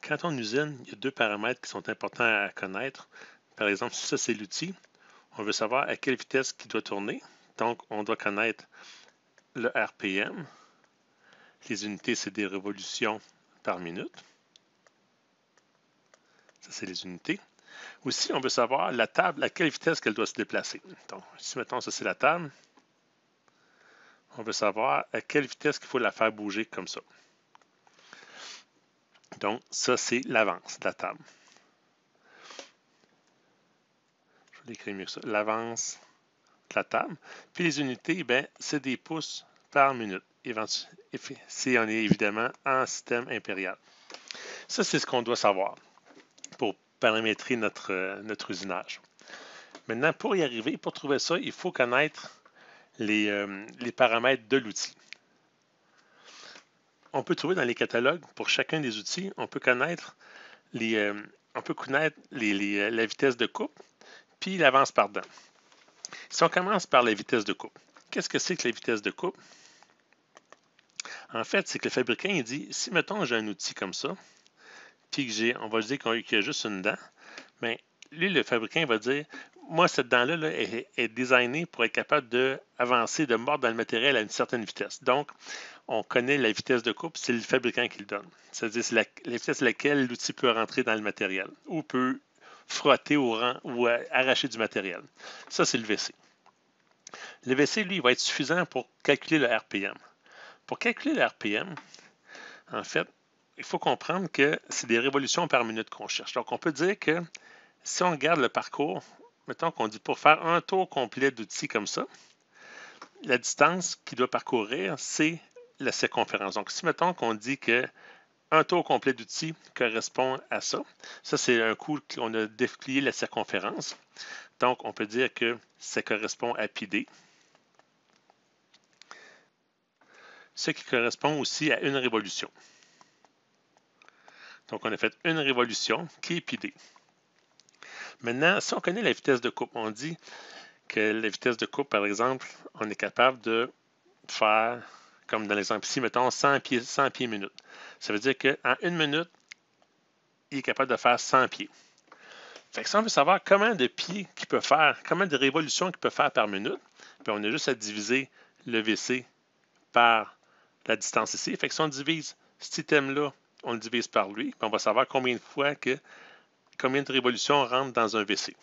Quand on usine, il y a deux paramètres qui sont importants à connaître. Par exemple, si ça c'est l'outil, on veut savoir à quelle vitesse il doit tourner. Donc, on doit connaître le RPM. Les unités, c'est des révolutions par minute. Ça, c'est les unités. Aussi, on veut savoir la table, à quelle vitesse qu'elle doit se déplacer. Donc, ici, mettons, ça c'est la table. On veut savoir à quelle vitesse qu'il faut la faire bouger comme ça. Donc, ça, c'est l'avance de la table. Je vais l'écrire mieux que ça. L'avance de la table. Puis les unités, ben, c'est des pouces par minute. Si on est évidemment en système impérial. Ça, c'est ce qu'on doit savoir pour paramétrer notre usinage. Maintenant, pour y arriver, pour trouver ça, il faut connaître les paramètres de l'outil. On peut trouver dans les catalogues, pour chacun des outils, on peut connaître la vitesse de coupe, puis l'avance par dent. Si on commence par la vitesse de coupe, qu'est-ce que c'est que la vitesse de coupe? En fait, c'est que le fabricant, il dit, si, mettons, j'ai un outil comme ça, puis que on va dire qu'il y a juste une dent, bien, lui, le fabricant va dire, moi, cette dent-là là, est designée pour être capable d'avancer, de mordre dans le matériel à une certaine vitesse. Donc, on connaît la vitesse de coupe, c'est le fabricant qui le donne. C'est-à-dire, c'est la vitesse à laquelle l'outil peut rentrer dans le matériel ou peut frotter ou arracher du matériel. Ça, c'est le VC. Le VC, lui, il va être suffisant pour calculer le RPM. Pour calculer le RPM, en fait, il faut comprendre que c'est des révolutions par minute qu'on cherche. Donc, on peut dire que si on regarde le parcours, mettons qu'on dit pour faire un tour complet d'outil comme ça, la distance qu'il doit parcourir, c'est la circonférence. Donc, si mettons qu'on dit que un tour complet d'outil correspond à ça, ça c'est un coup qu'on a déplié la circonférence. Donc, on peut dire que ça correspond à pi d. Ce qui correspond aussi à une révolution. Donc, on a fait une révolution qui est pi d. Maintenant, si on connaît la vitesse de coupe, on dit que la vitesse de coupe, par exemple, on est capable de faire, comme dans l'exemple ici, mettons 100 pieds minute. Ça veut dire qu'en une minute, il est capable de faire 100 pieds. Fait que si on veut savoir combien de pieds qu'il peut faire, combien de révolutions qu'il peut faire par minute, puis on a juste à diviser le VC par la distance ici. Fait que si on divise cet item-là, on le divise par lui, puis on va savoir combien de révolutions rentrent dans un VC.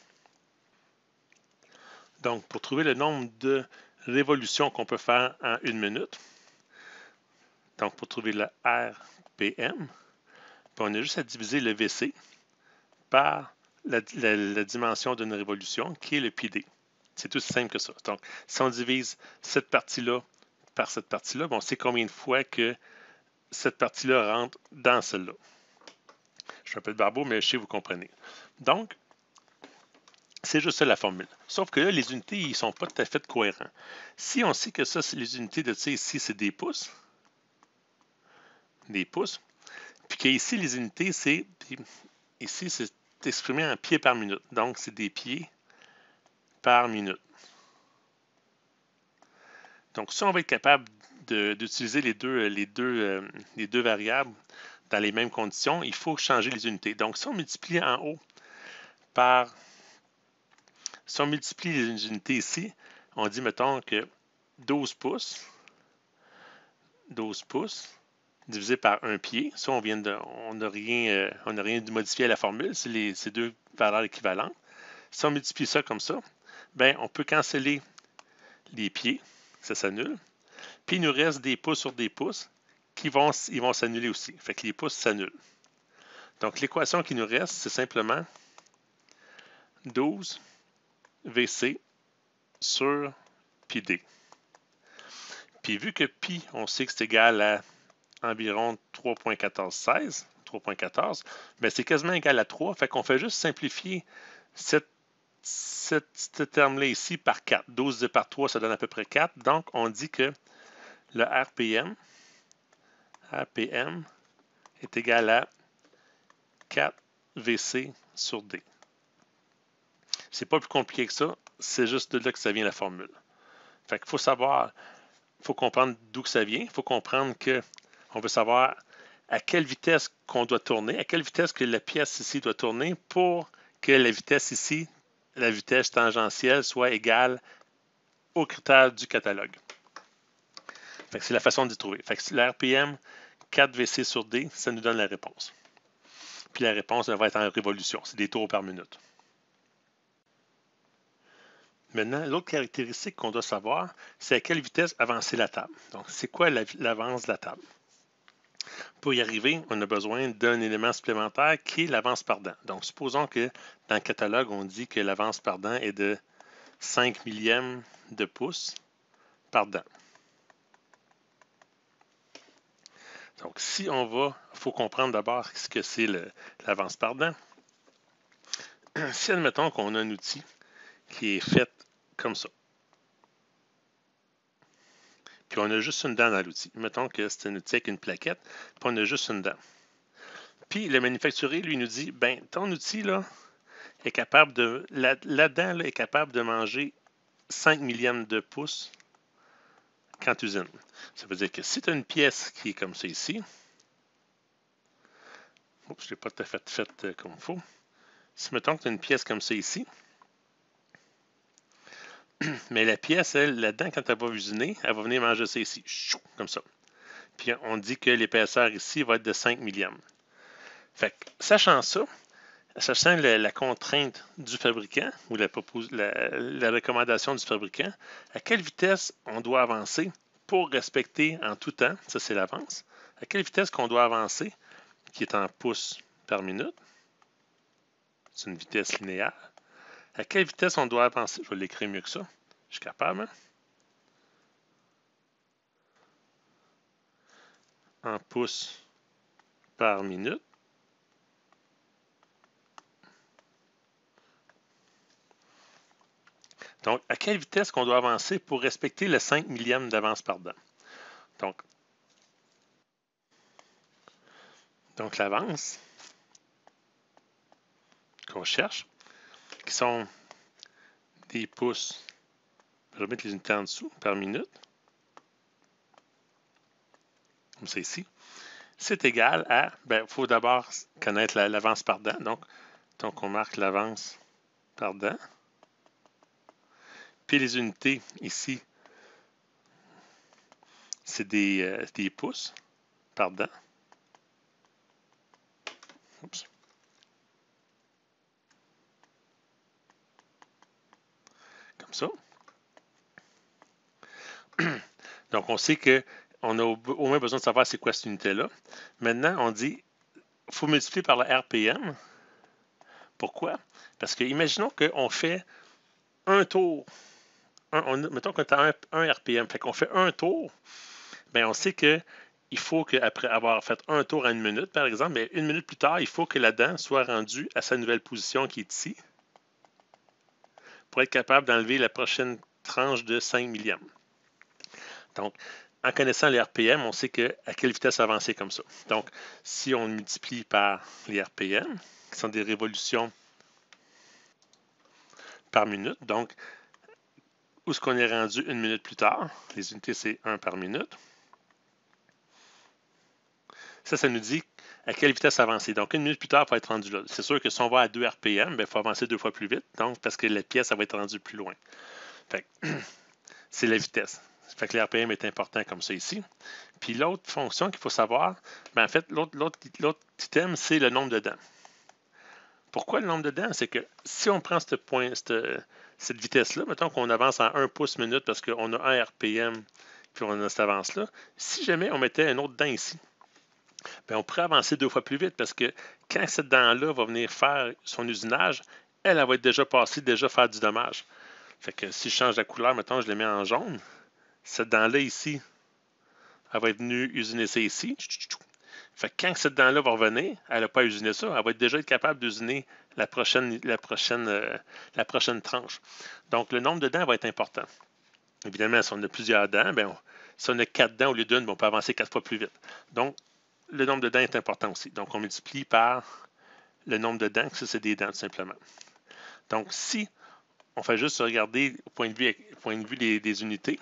Donc, pour trouver le nombre de révolutions qu'on peut faire en une minute, donc pour trouver le RPM, on a juste à diviser le VC par la dimension d'une révolution, qui est le pi d. C'est tout aussi simple que ça. Donc, si on divise cette partie-là par cette partie-là, on sait combien de fois que cette partie-là rentre dans celle-là. Je suis un peu de barbeau, mais je sais que vous comprenez. Donc, c'est juste ça la formule. Sauf que là, les unités, ils ne sont pas tout à fait cohérents. Si on sait que ça, c'est les unités de tir ici, c'est des pouces, puis qu'ici, les unités, c'est exprimé en pieds par minute. Donc, c'est des pieds par minute. Donc, si on va être capable d'utiliser les deux variables dans les mêmes conditions, il faut changer les unités. Donc, si on multiplie en haut par... Si on multiplie les unités ici, on dit, mettons, que 12 pouces divisé par un pied. Ça, on n'a rien modifié à la formule. C'est deux valeurs équivalentes. Si on multiplie ça comme ça, ben, on peut canceller les pieds. Ça s'annule. Puis, il nous reste des pouces sur des pouces ils vont s'annuler aussi. Fait que les pouces s'annulent. Donc, l'équation qui nous reste, c'est simplement 12 VC sur pi d. Puis, vu que pi, on sait que c'est égal à environ 3.1416, 3.14, bien, c'est quasiment égal à 3. Fait qu'on fait juste simplifier ce terme-là ici par 4. 12 divisé par 3, ça donne à peu près 4. Donc, on dit que le RPM est égal à 4 VC sur D. C'est pas plus compliqué que ça, c'est juste de là que ça vient la formule. Fait qu'il faut savoir, il faut comprendre d'où que ça vient, il faut comprendre qu'on veut savoir à quelle vitesse qu'on doit tourner, à quelle vitesse que la pièce ici doit tourner pour que la vitesse ici, la vitesse tangentielle, soit égale aux critères du catalogue. C'est la façon d'y trouver. Le RPM 4VC sur D, ça nous donne la réponse. Puis la réponse va être en révolution, c'est des tours par minute. Maintenant, l'autre caractéristique qu'on doit savoir, c'est à quelle vitesse avancer la table. Donc, c'est quoi l'avance de la table? Pour y arriver, on a besoin d'un élément supplémentaire qui est l'avance par dent. Donc, supposons que dans le catalogue, on dit que l'avance par dent est de 5 millièmes de pouce par dent. Donc, si on va, il faut comprendre d'abord ce que c'est l'avance par dent. Si, admettons qu'on a un outil qui est fait comme ça, puis on a juste une dent dans l'outil. Mettons que c'est un outil avec une plaquette, puis on a juste une dent. Puis le manufacturier, lui, nous dit, ben ton outil, là, est capable de, la dent, là, est capable de manger 5 millièmes de pouce quand tu usines. Ça veut dire que si tu as une pièce qui est comme ça ici, je ne l'ai pas tout à fait comme il faut. Si mettons que tu as une pièce comme ça ici, mais la pièce, elle, la dent, quand elle va usiner, elle va venir manger ça ici, comme ça. Puis on dit que l'épaisseur ici va être de 5 millièmes. Fait que, sachant ça, sachant la contrainte du fabricant ou la recommandation du fabricant, à quelle vitesse on doit avancer pour respecter en tout temps, ça c'est l'avance, à quelle vitesse qu'on doit avancer, qui est en pouces par minute, c'est une vitesse linéaire, à quelle vitesse on doit avancer, je vais l'écrire mieux que ça, je suis capable, hein? En pouces par minute. Donc, à quelle vitesse qu'on doit avancer pour respecter le 5 millième d'avance par dent. Donc l'avance qu'on cherche, qui sont des pouces, je vais mettre les unités en dessous, par minute, comme c'est ici, c'est égal à, il faut d'abord connaître l'avance par dent. Donc, on marque l'avance par dent. Puis les unités ici, c'est des pouces par dent. Oups. Comme ça. Donc, on sait qu'on a au moins besoin de savoir c'est quoi cette unité-là. Maintenant, on dit, il faut multiplier par le RPM. Pourquoi? Parce que imaginons qu'on fait un tour. Mettons qu'on a un RPM. Fait qu'on fait un tour. Bien, on sait qu'il faut qu'après avoir fait un tour à 1 minute, par exemple, mais 1 minute plus tard, il faut que la dent soit rendue à sa nouvelle position qui est ici pour être capable d'enlever la prochaine tranche de 5 millièmes. Donc, en connaissant les RPM, on sait à quelle vitesse avancer comme ça. Donc, si on multiplie par les RPM, qui sont des révolutions par minute, donc, où est-ce qu'on est rendu 1 minute plus tard? Les unités, c'est 1 par minute. Ça nous dit à quelle vitesse avancer. Donc, 1 minute plus tard, il faut être rendu là. C'est sûr que si on va à 2 RPM, il faut avancer 2 fois plus vite, donc parce que la pièce, ça va être rendue plus loin. C'est la vitesse. Fait que l'RPM est important comme ça ici. Puis l'autre fonction qu'il faut savoir, en fait, l'autre item, c'est le nombre de dents. Pourquoi le nombre de dents? C'est que si on prend cette vitesse-là, mettons qu'on avance à 1 pouce minute parce qu'on a 1 RPM, puis on a cette avance-là, si jamais on mettait un autre dent ici, on pourrait avancer 2 fois plus vite parce que quand cette dent-là va venir faire son usinage, elle va être déjà passée, déjà faire du dommage. Fait que si je change la couleur, mettons, je le mets en jaune, cette dent-là ici, elle va être venue usiner ça ici. Fait que quand cette dent-là va revenir, elle n'a pas usiné ça, elle va déjà être capable d'usiner la prochaine tranche. Donc, le nombre de dents va être important. Évidemment, si on a plusieurs dents, si on a 4 dents au lieu d'une, on peut avancer 4 fois plus vite. Donc, le nombre de dents est important aussi. Donc, on multiplie par le nombre de dents, ça, c'est des dents, tout simplement. Donc, si on fait juste regarder au point de vue des unités,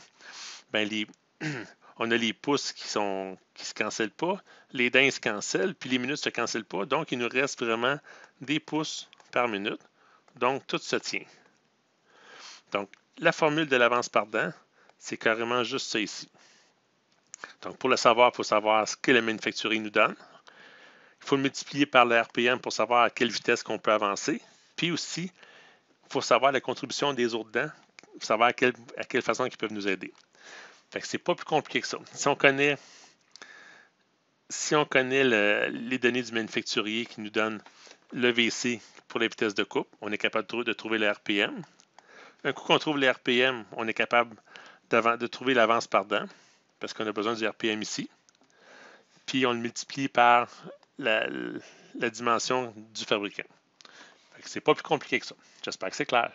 on a les pouces qui ne se cancellent pas, les dents se cancellent, puis les minutes ne se cancellent pas. Donc, il nous reste vraiment des pouces par minute. Donc, tout se tient. Donc, la formule de l'avance par dent, c'est carrément juste ça ici. Donc, pour le savoir, il faut savoir ce que le manufacturier nous donne. Il faut le multiplier par le RPM pour savoir à quelle vitesse qu'on peut avancer. Puis aussi, il faut savoir la contribution des autres dents, pour savoir à quelle façon ils peuvent nous aider. Fait que c'est pas plus compliqué que ça. Si on connaît les données du manufacturier qui nous donne le VC pour la vitesse de coupe, on est capable de trouver le RPM. Un coup qu'on trouve le RPM, on est capable de trouver l'avance par dent, parce qu'on a besoin du RPM ici. Puis on le multiplie par la dimension du fabricant. C'est pas plus compliqué que ça. J'espère que c'est clair.